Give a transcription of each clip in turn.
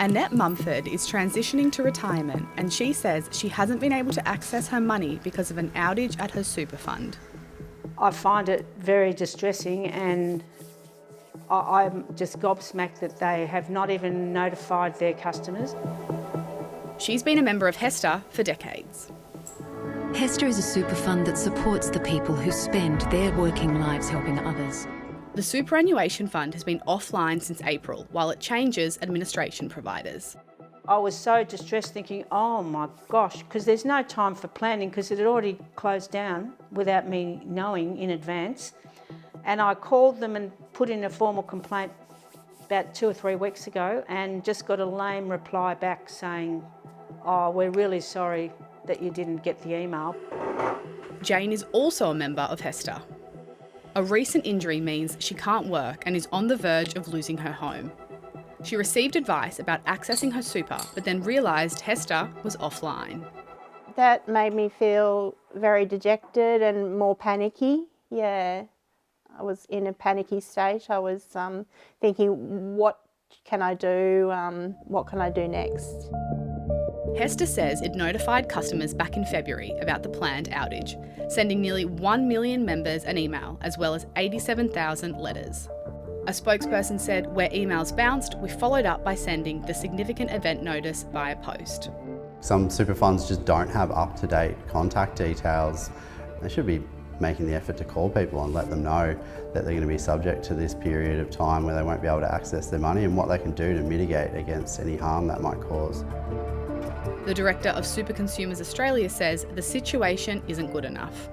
Annette Mumford is transitioning to retirement, and she says she hasn't been able to access her money because of an outage at her super fund. I find it very distressing, and I'm just gobsmacked that they have not even notified their customers. She's been a member of HESTA for decades. HESTA is a super fund that supports the people who spend their working lives helping others. The superannuation fund has been offline since April, while it changes administration providers. I was so distressed thinking, oh my gosh, because there's no time for planning because it had already closed down without me knowing in advance. And I called them and put in a formal complaint about 2 or 3 weeks ago and just got a lame reply back saying, oh, we're really sorry that you didn't get the email. Jane is also a member of HESTA. A recent injury means she can't work and is on the verge of losing her home. She received advice about accessing her super, but then realised HESTA was offline. That made me feel very dejected and more panicky. Yeah, I was in a panicky state. I was thinking, what can I do? What can I do next? HESTA says it notified customers back in February about the planned outage, sending nearly 1 million members an email, as well as 87,000 letters. A spokesperson said, where emails bounced, we followed up by sending the significant event notice via post. Some super funds just don't have up-to-date contact details. They should be making the effort to call people and let them know that they're going to be subject to this period of time where they won't be able to access their money and what they can do to mitigate against any harm that might cause. The director of Super Consumers Australia says the situation isn't good enough.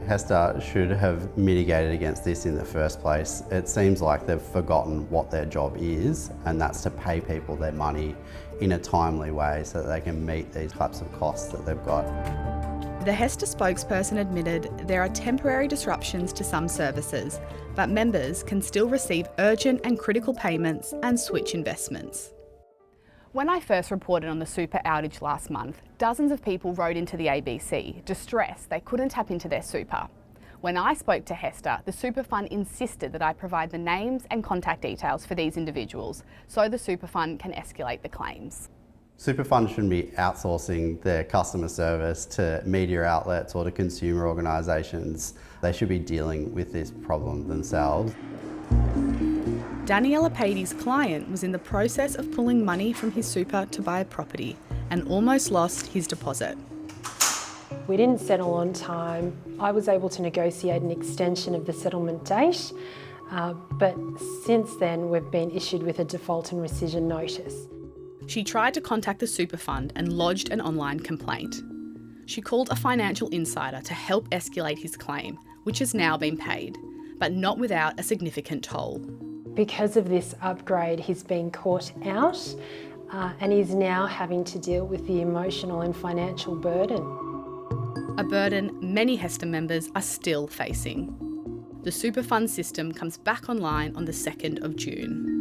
HESTA should have mitigated against this in the first place. It seems like they've forgotten what their job is, and that's to pay people their money in a timely way so that they can meet these types of costs that they've got. The HESTA spokesperson admitted there are temporary disruptions to some services, but members can still receive urgent and critical payments and switch investments. When I first reported on the super outage last month, dozens of people wrote into the ABC, distressed they couldn't tap into their super. When I spoke to HESTA, the super fund insisted that I provide the names and contact details for these individuals, so the super fund can escalate the claims. Super funds shouldn't be outsourcing their customer service to media outlets or to consumer organisations. They should be dealing with this problem themselves. Daniela Patey's client was in the process of pulling money from his super to buy a property and almost lost his deposit. We didn't settle on time. I was able to negotiate an extension of the settlement date, but since then we've been issued with a default and rescission notice. She tried to contact the super fund and lodged an online complaint. She called a financial insider to help escalate his claim, which has now been paid, but not without a significant toll. Because of this upgrade, he's been caught out and he's now having to deal with the emotional and financial burden. A burden many HESTA members are still facing. The super fund system comes back online on the 2nd of June.